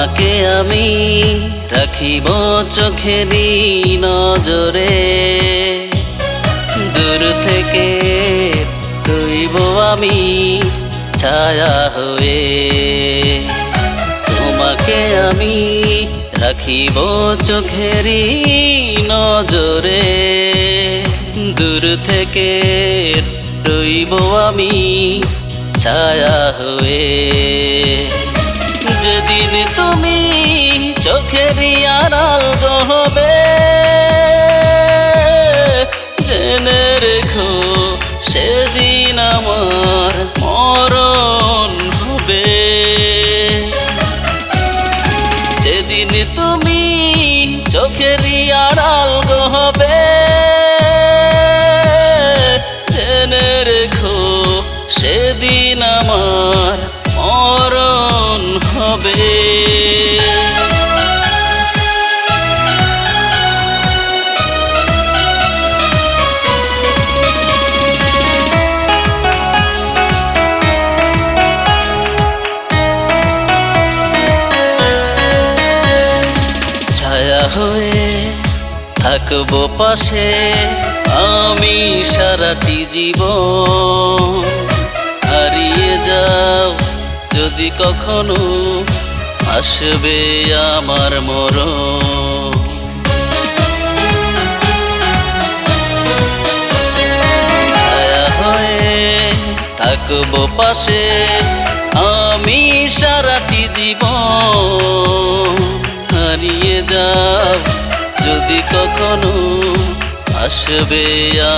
তোমাকে আমি রাখিব চোখেরই নজরে, দূর থেকে রইব আমি ছায়া হয়ে। তোমাকে আমি রাখিব চোখেরই নজরে, দূর থেকে রইব আমি ছায়া হয়ে। যেদিন তুমি চোখেরই আড়াল হবে, জেনে রেখো সেদিন আমার মরণ হবে। যেদিন তুমি চোখেরই আড়াল হবে, জেনে রেখো সেদিন আমার মরণ হবে। ছায়া হয়ে থাকবো পাশে আমি সারাটি জীবন। হারিয়ে যাও যদি কখনো, আসবে আমার মরণ। ছায়া হয়ে থাকবো পাশে আমি সারাটি জীবন। হারিয়ে যাও যদি কখনো, আসবে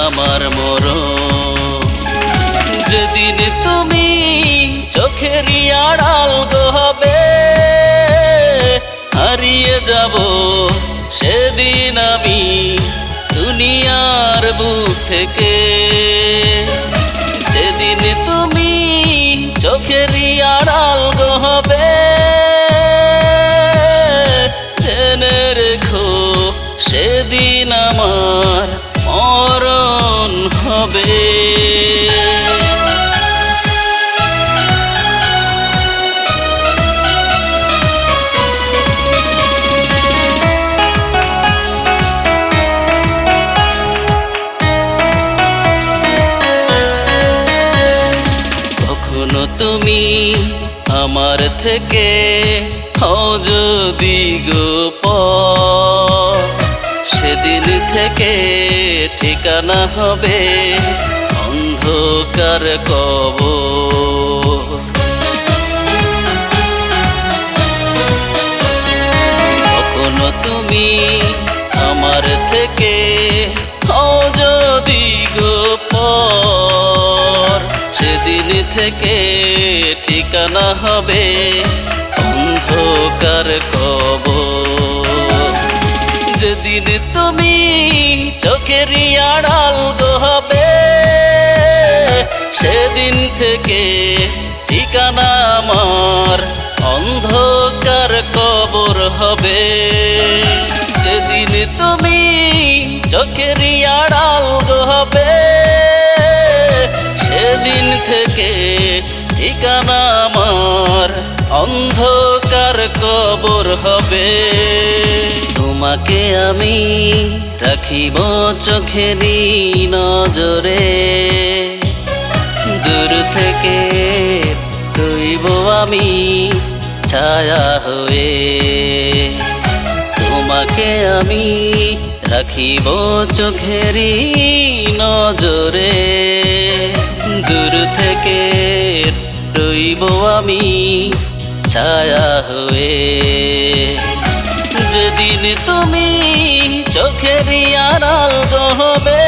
আমার মরণ। যেদিন তুমি চোখেরই আড়াল হবে, হারিয়ে যাব সেদিন আমি দুনিয়ার বুক থেকে। যেদিন তুমি চোখেরই আড়াল হবে, জেনে রেখো সেদিন আমার মরণ হবে। কখনো তুমি আমার থেকে হও যদি গোপন, সেদিন থেকে ঠিকানা হবে অন্ধকার কবর। কখনো তুমি আমার থেকে হও যদি গোপন, সেদিন থেকে ঠিকানা হবে অন্ধকার কবর। যেদিন তুমি চোখেরই আড়াল হবে, সেদিন থেকে ঠিকানা আমার অন্ধকার কবর হবে। যেদিন তুমি চোখেরই আড়াল হবে, সেদিন থেকে ঠিকানা আমার অন্ধকার কবর হবে। তোমাকে আমি রাখিব চোখেরই নজরে, দূর থেকে রইব আমি ছায়া হয়ে। তোমাকে আমি রাখিব চোখেরই নজরে, দূর থেকে রইব আমি ছায়া হয়ে। যেদিন তুমি চোখেরই আড়াল হবে,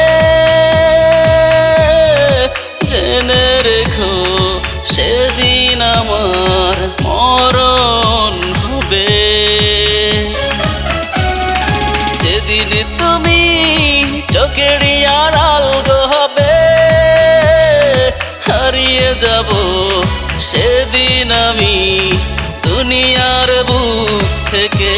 জেনে রেখো সেদিন আমার মরণ হবে। যেদিন তুমি চোখেরই আড়াল হবে, হারিয়ে যাব সেদিন আমি দুনিয়ার বুক থেকে।